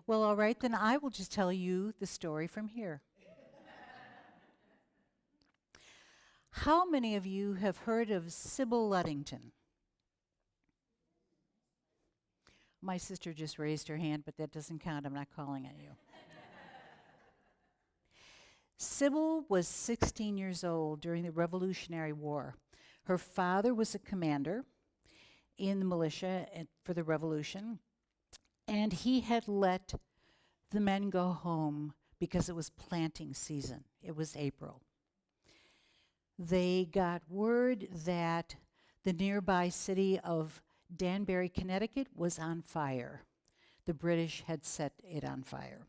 Well, all right, then I will just tell you the story from here. How many of you have heard of Sybil Luddington? My sister just raised her hand, but that doesn't count. I'm not calling on you. Sybil was 16 years old during the Revolutionary War. Her father was a commander in the militia for the Revolution, and he had let the men go home because it was planting season. It was April. They got word that the nearby city of Danbury, Connecticut was on fire. The British had set it on fire.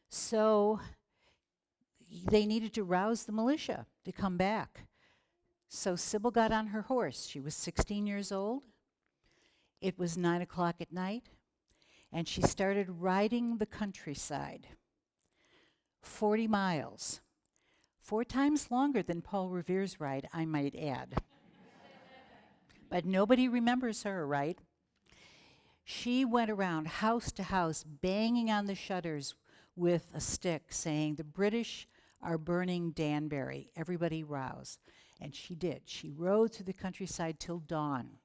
So they needed to rouse the militia to come back. So Sybil got on her horse. She was 16 years old. It was 9 o'clock at night, and she started riding the countryside, 40 miles. 4 times longer than Paul Revere's ride, I might add. But nobody remembers her, right? She went around house to house, banging on the shutters with a stick, saying, "The British are burning Danbury. Everybody rouse." And she did. She rode through the countryside till dawn.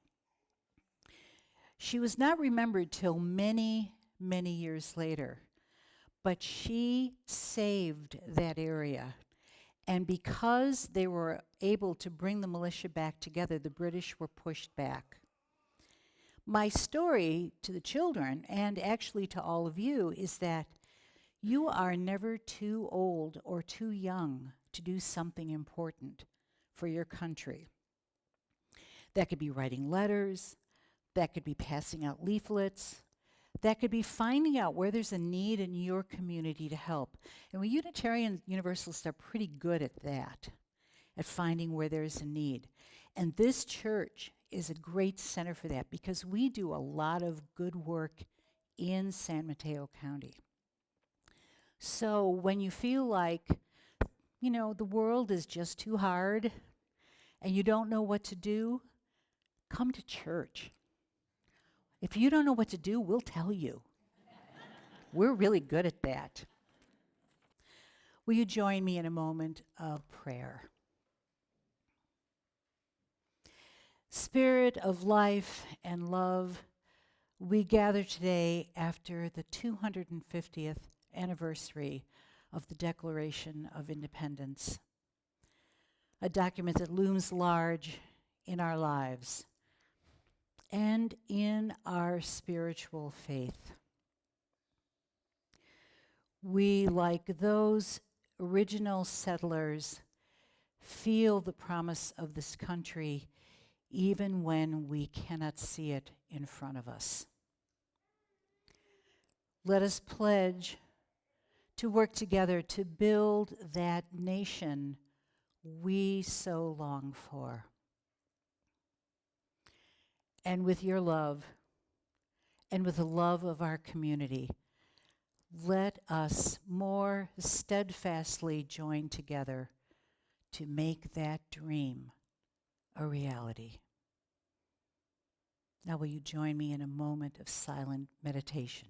She was not remembered till many, many years later, but she saved that area. And because they were able to bring the militia back together, the British were pushed back. My story to the children, and actually to all of you, is that you are never too old or too young to do something important for your country. That could be writing letters, that could be passing out leaflets, that could be finding out where there's a need in your community to help. And we Unitarian Universalists are pretty good at that, at finding where there's a need. And this church is a great center for that because we do a lot of good work in San Mateo County. So when you feel like, you know, the world is just too hard and you don't know what to do, come to church. If you don't know what to do, we'll tell you. We're really good at that. Will you join me in a moment of prayer? Spirit of life and love, we gather today after the 250th anniversary of the Declaration of Independence, a document that looms large in our lives and in our spiritual faith. We, like those original settlers, feel the promise of this country even when we cannot see it in front of us. Let us pledge to work together to build that nation we so long for. And with your love, and with the love of our community, let us more steadfastly join together to make that dream a reality. Now will you join me in a moment of silent meditation?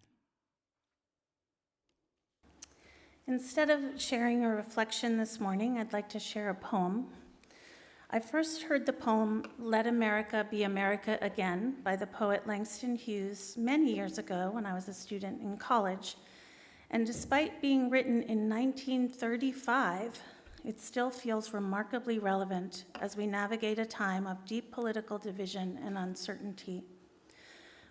Instead of sharing a reflection this morning, I'd like to share a poem. I first heard the poem, "Let America Be America Again" by the poet Langston Hughes many years ago when I was a student in college. And despite being written in 1935, it still feels remarkably relevant as we navigate a time of deep political division and uncertainty.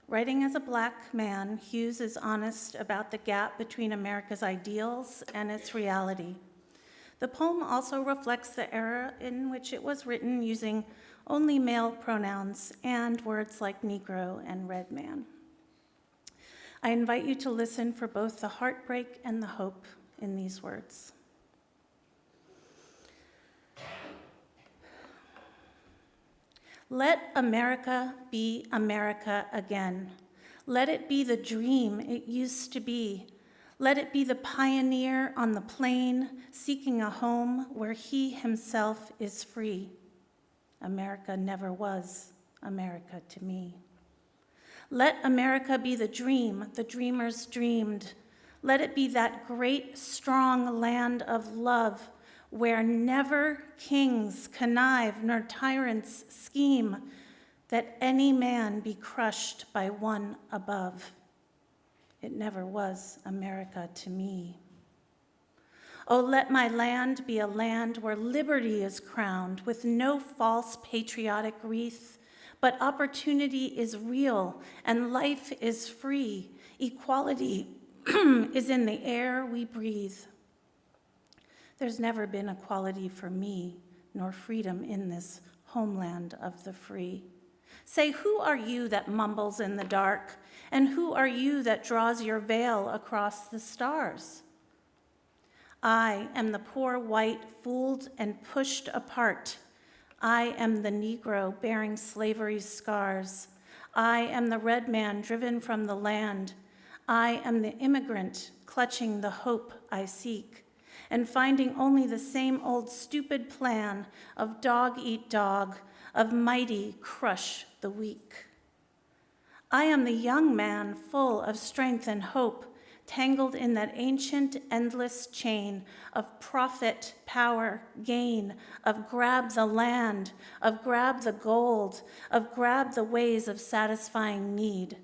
Writing as a Black man, Hughes is honest about the gap between America's ideals and its reality. The poem also reflects the era in which it was written using only male pronouns and words like Negro and red man. I invite you to listen for both the heartbreak and the hope in these words. Let America be America again. Let it be the dream it used to be. Let it be the pioneer on the plain seeking a home where he himself is free. America never was America to me. Let America be the dream the dreamers dreamed. Let it be that great, strong land of love where never kings connive nor tyrants scheme, that any man be crushed by one above. It never was America to me. Oh, let my land be a land where liberty is crowned with no false patriotic wreath, but opportunity is real and life is free. Equality is in the air we breathe. There's never been equality for me, nor freedom in this homeland of the free. Say, who are you that mumbles in the dark? And who are you that draws your veil across the stars? I am the poor white fooled and pushed apart. I am the Negro bearing slavery's scars. I am the red man driven from the land. I am the immigrant clutching the hope I seek and finding only the same old stupid plan of dog eat dog, of mighty crush the weak. I am the young man full of strength and hope, tangled in that ancient, endless chain of profit, power, gain, of grab the land, of grab the gold, of grab the ways of satisfying need,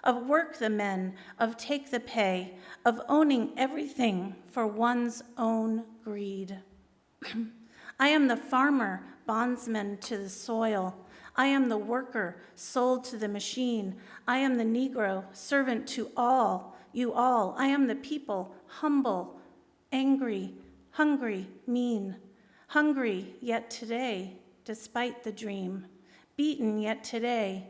of work the men, of take the pay, of owning everything for one's own greed. I am the farmer, bondsman to the soil. I am the worker, sold to the machine. I am the Negro, servant to all, you all. I am the people, humble, angry, hungry, mean. Hungry yet today, despite the dream. Beaten yet today.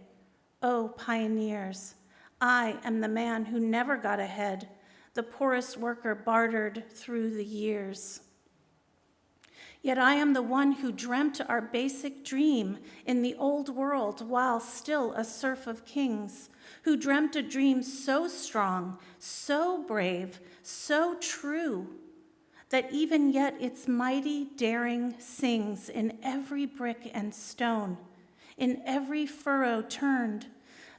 Oh, pioneers, I am the man who never got ahead, the poorest worker bartered through the years. Yet I am the one who dreamt our basic dream in the old world while still a serf of kings, who dreamt a dream so strong, so brave, so true, that even yet its mighty daring sings in every brick and stone, in every furrow turned,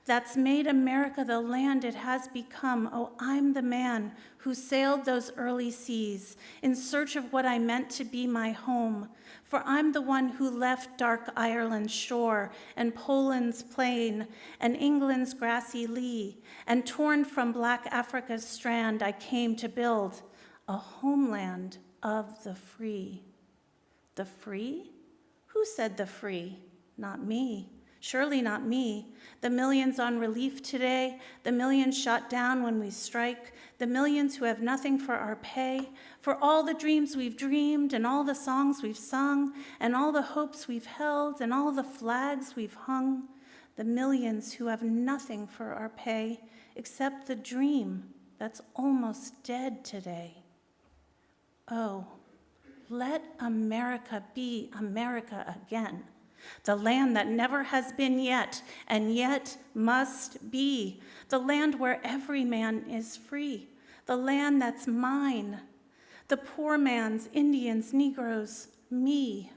that's made America the land it has become. Oh, I'm the man who sailed those early seas in search of what I meant to be my home. For I'm the one who left dark Ireland's shore and Poland's plain and England's grassy lea, and torn from black Africa's strand, I came to build a homeland of the free. The free? Who said the free? Not me. Surely not me. The millions on relief today, the millions shot down when we strike, the millions who have nothing for our pay, for all the dreams we've dreamed and all the songs we've sung and all the hopes we've held and all the flags we've hung, the millions who have nothing for our pay except the dream that's almost dead today. Oh, let America be America again. The land that never has been yet, and yet must be. The land where every man is free. The land that's mine. The poor man's, Indians, Negroes, me.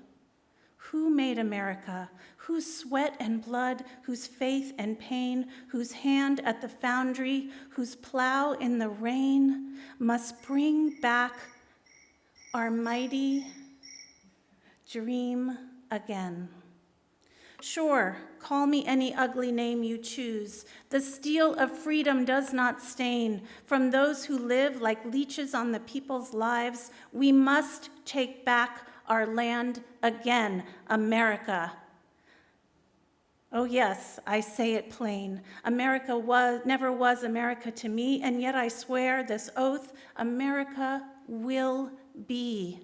Who made America? Whose sweat and blood, whose faith and pain, whose hand at the foundry, whose plow in the rain must bring back our mighty dream again. Sure, call me any ugly name you choose. The steel of freedom does not stain. From those who live like leeches on the people's lives, we must take back our land again, America. Oh yes, I say it plain. America never was America to me, and yet I swear this oath, America will be.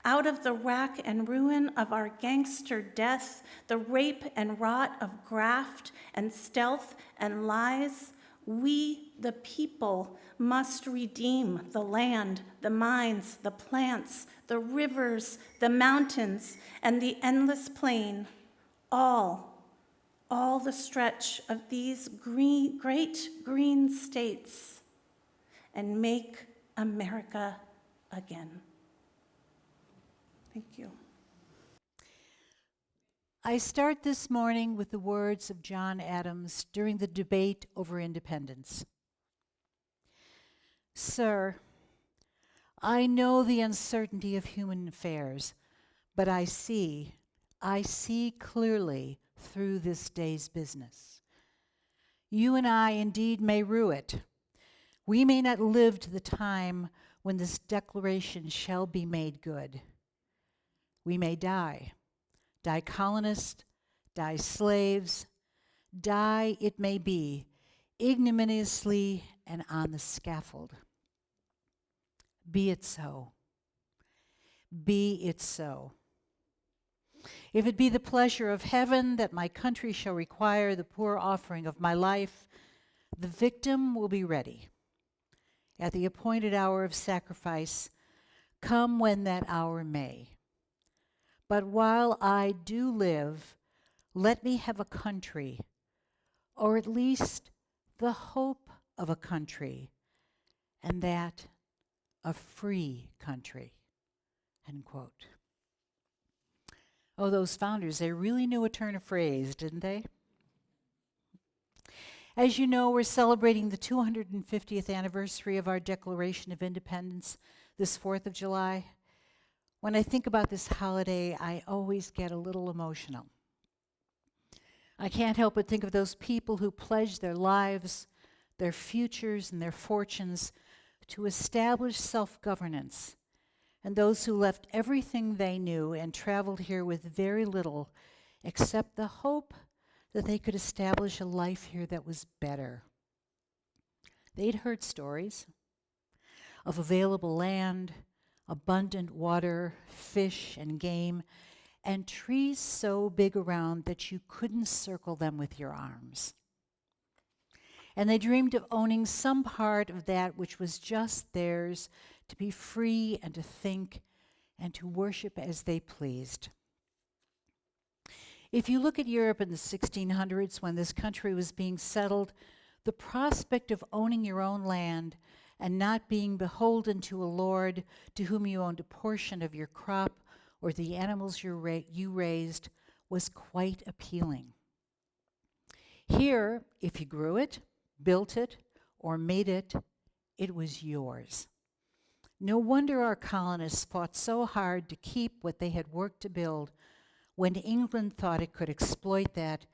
Out of the rack and ruin of our gangster death, the rape and rot of graft and stealth and lies, we, the people, must redeem the land, the mines, the plants, the rivers, the mountains, and the endless plain, all the stretch of these great green states, and make America again. Thank you. I start this morning with the words of John Adams during the debate over independence. Sir, I know the uncertainty of human affairs, but I see clearly through this day's business. You and I indeed may rue it. We may not live to the time when this declaration shall be made good. We may die colonists, die slaves, die, it may be, ignominiously and on the scaffold. Be it so. Be it so. If it be the pleasure of heaven that my country shall require the poor offering of my life, the victim will be ready. At the appointed hour of sacrifice, come when that hour may. But while I do live, let me have a country, or at least the hope of a country, and that a free country, end quote. Oh, those founders, they really knew a turn of phrase, didn't they? As you know, we're celebrating the 250th anniversary of our Declaration of Independence this 4th of July. When I think about this holiday, I always get a little emotional. I can't help but think of those people who pledged their lives, their futures, and their fortunes to establish self-governance, and those who left everything they knew and traveled here with very little except the hope that they could establish a life here that was better. They'd heard stories of available land, abundant water, fish and game, and trees so big around that you couldn't circle them with your arms. And they dreamed of owning some part of that which was just theirs, to be free and to think and to worship as they pleased. If you look at Europe in the 1600s, when this country was being settled, the prospect of owning your own land and not being beholden to a lord to whom you owned a portion of your crop or the animals you raised was quite appealing. Here, if you grew it, built it, or made it, it was yours. No wonder our colonists fought so hard to keep what they had worked to build when England thought it could exploit that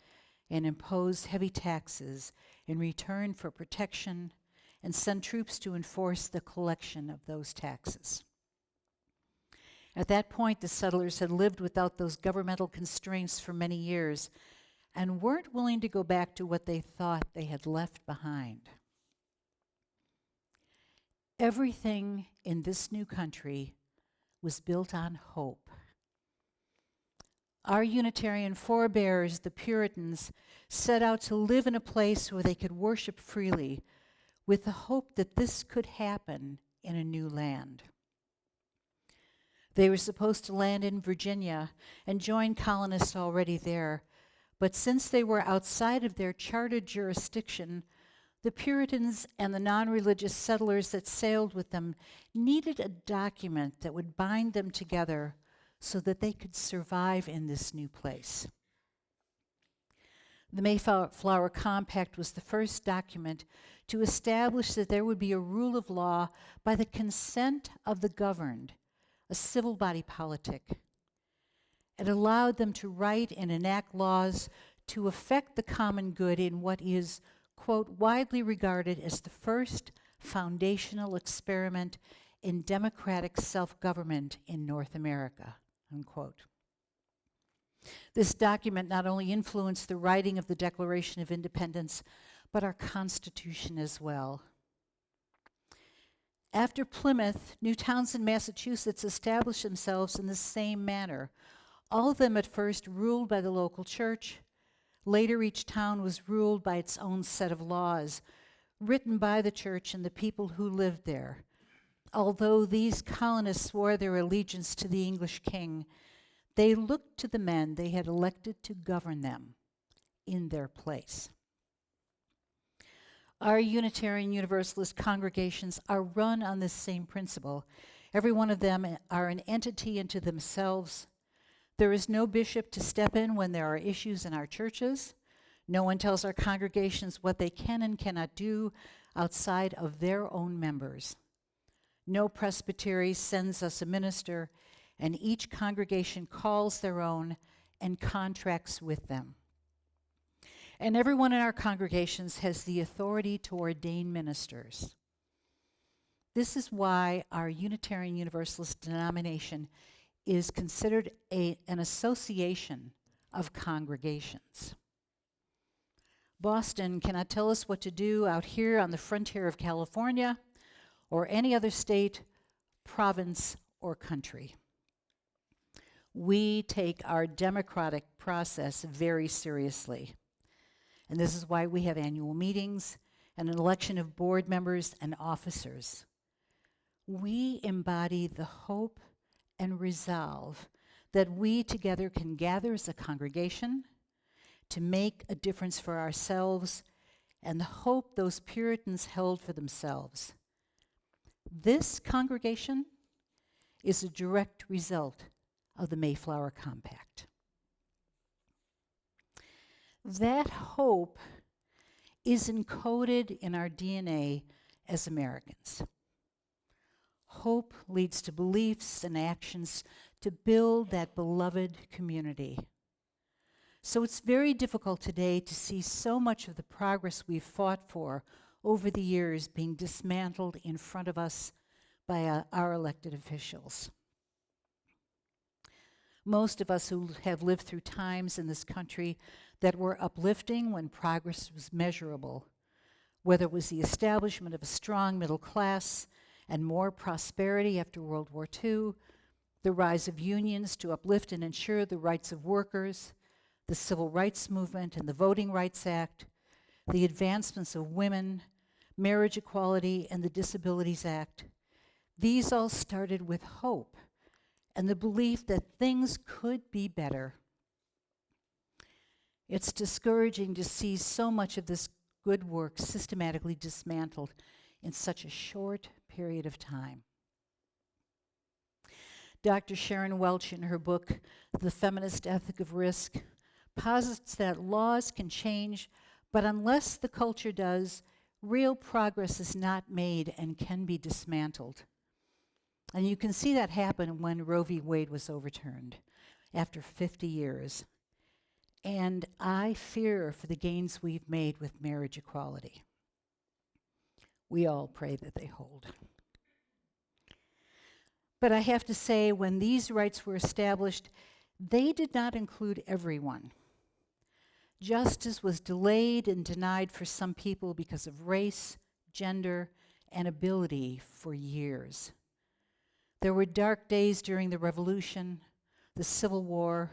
and impose heavy taxes in return for protection and send troops to enforce the collection of those taxes. At that point, the settlers had lived without those governmental constraints for many years and weren't willing to go back to what they thought they had left behind. Everything in this new country was built on hope. Our Unitarian forebears, the Puritans, set out to live in a place where they could worship freely, with the hope that this could happen in a new land. They were supposed to land in Virginia and join colonists already there, but since they were outside of their chartered jurisdiction, the Puritans and the non-religious settlers that sailed with them needed a document that would bind them together so that they could survive in this new place. The Mayflower Compact was the first document to establish that there would be a rule of law by the consent of the governed, a civil body politic. It allowed them to write and enact laws to affect the common good in what is, quote, widely regarded as the first foundational experiment in democratic self-government in North America, unquote. This document not only influenced the writing of the Declaration of Independence, but our Constitution as well. After Plymouth, new towns in Massachusetts established themselves in the same manner, all of them at first ruled by the local church. Later, each town was ruled by its own set of laws, written by the church and the people who lived there. Although these colonists swore their allegiance to the English king, they looked to the men they had elected to govern them in their place. Our Unitarian Universalist congregations are run on this same principle. Every one of them are an entity unto themselves. There is no bishop to step in when there are issues in our churches. No one tells our congregations what they can and cannot do outside of their own members. No presbytery sends us a minister, and each congregation calls their own and contracts with them. And everyone in our congregations has the authority to ordain ministers. This is why our Unitarian Universalist denomination is considered an association of congregations. Boston cannot tell us what to do out here on the frontier of California or any other state, province, or country. We take our democratic process very seriously. And this is why we have annual meetings and an election of board members and officers. We embody the hope and resolve that we together can gather as a congregation to make a difference for ourselves and the hope those Puritans held for themselves. This congregation is a direct result of the Mayflower Compact. That hope is encoded in our DNA as Americans. Hope leads to beliefs and actions to build that beloved community. So it's very difficult today to see so much of the progress we've fought for over the years being dismantled in front of us by our elected officials. Most of us who have lived through times in this country that were uplifting when progress was measurable, whether it was the establishment of a strong middle class and more prosperity after World War II, the rise of unions to uplift and ensure the rights of workers, the Civil Rights Movement and the Voting Rights Act, the advancements of women, marriage equality, and the Disabilities Act. These all started with hope and the belief that things could be better. It's discouraging to see so much of this good work systematically dismantled in such a short period of time. Dr. Sharon Welch, in her book, The Feminist Ethic of Risk, posits that laws can change, but unless the culture does, real progress is not made and can be dismantled. And you can see that happen when Roe v. Wade was overturned after 50 years. And I fear for the gains we've made with marriage equality. We all pray that they hold. But I have to say, when these rights were established, they did not include everyone. Justice was delayed and denied for some people because of race, gender, and ability for years. There were dark days during the Revolution, the Civil War,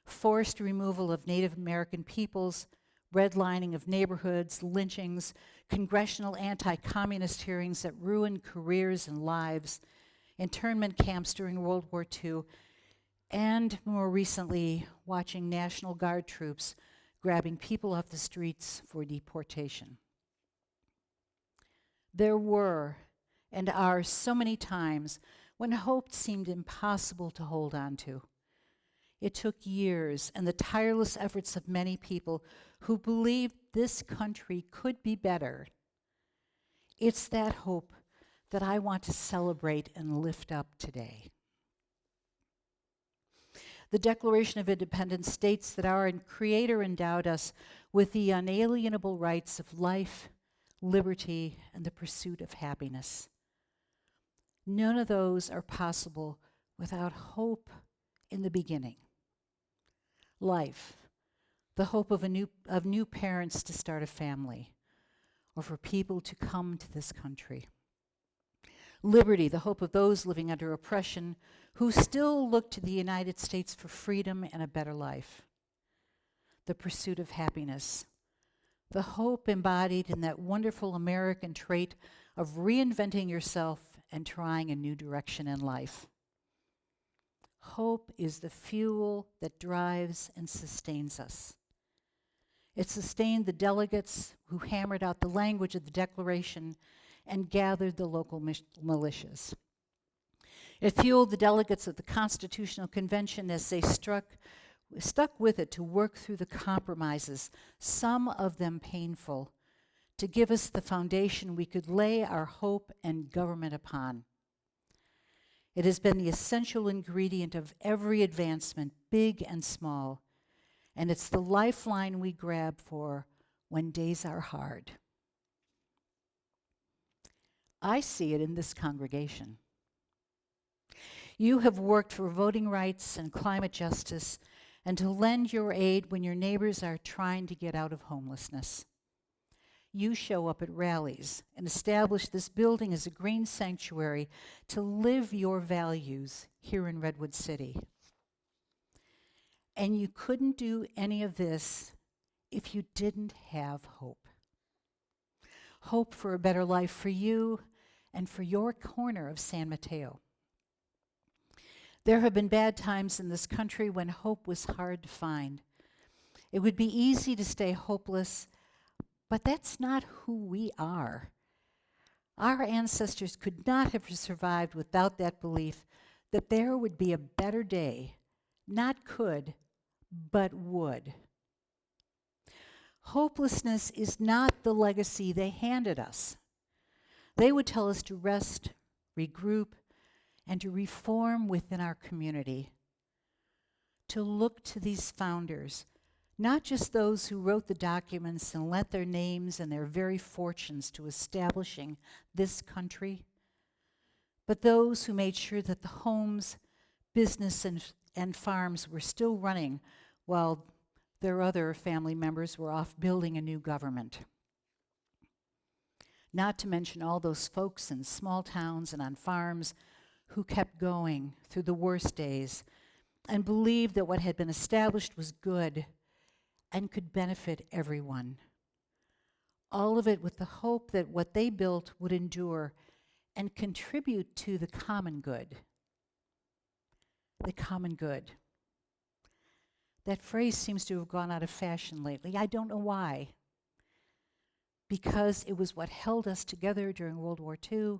forced removal of Native American peoples, redlining of neighborhoods, lynchings, congressional anti-communist hearings that ruined careers and lives, internment camps during World War II, and more recently, watching National Guard troops grabbing people off the streets for deportation. There were and are so many times when hope seemed impossible to hold on to. It took years and the tireless efforts of many people who believed this country could be better. It's that hope that I want to celebrate and lift up today. The Declaration of Independence states that our Creator endowed us with the unalienable rights of life, liberty, and the pursuit of happiness. None of those are possible without hope in the beginning. Life, the hope of new parents to start a family, or for people to come to this country. Liberty, the hope of those living under oppression who still look to the United States for freedom and a better life. The pursuit of happiness, the hope embodied in that wonderful American trait of reinventing yourself and trying a new direction in life. Hope is the fuel that drives and sustains us. It sustained the delegates who hammered out the language of the Declaration and gathered the local militias. It fueled the delegates of the Constitutional Convention as they stuck with it to work through the compromises, some of them painful, to give us the foundation we could lay our hope and government upon. It has been the essential ingredient of every advancement, big and small, and it's the lifeline we grab for when days are hard. I see it in this congregation. You have worked for voting rights and climate justice and to lend your aid when your neighbors are trying to get out of homelessness. You show up at rallies and establish this building as a green sanctuary to live your values here in Redwood City. And you couldn't do any of this if you didn't have hope. Hope for a better life for you and for your corner of San Mateo. There have been bad times in this country when hope was hard to find. It would be easy to stay hopeless, but that's not who we are. Our ancestors could not have survived without that belief that there would be a better day, not could, but would. Hopelessness is not the legacy they handed us. They would tell us to rest, regroup, and to reform within our community, to look to these founders, not just those who wrote the documents and lent their names and their very fortunes to establishing this country, but those who made sure that the homes, business, and farms were still running while their other family members were off building a new government. Not to mention all those folks in small towns and on farms who kept going through the worst days and believed that what had been established was good and could benefit everyone. All of it with the hope that what they built would endure and contribute to the common good. The common good. That phrase seems to have gone out of fashion lately. I don't know why. Because it was what held us together during World War II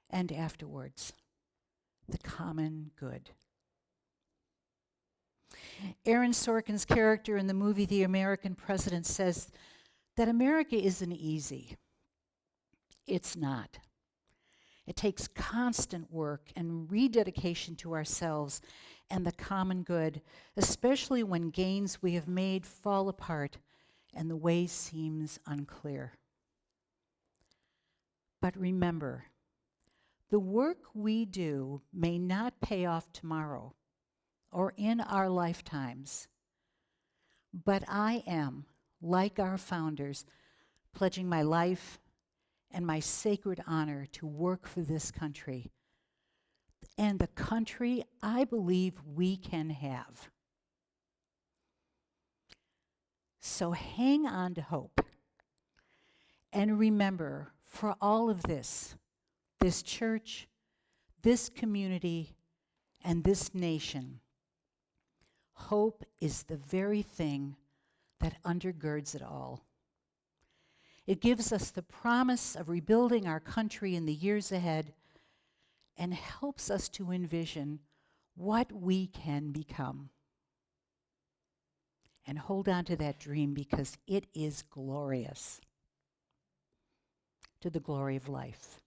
and afterwards. The common good. Aaron Sorkin's character in the movie The American President says that America isn't easy. It's not. It takes constant work and rededication to ourselves and the common good, especially when gains we have made fall apart and the way seems unclear. But remember, the work we do may not pay off tomorrow or in our lifetimes, but I am, like our founders, pledging my life and my sacred honor to work for this country and the country I believe we can have. So hang on to hope and remember, for all of this church, this community, and this nation, hope is the very thing that undergirds it all. It gives us the promise of rebuilding our country in the years ahead and helps us to envision what we can become. And hold on to that dream because it is glorious. To the glory of life.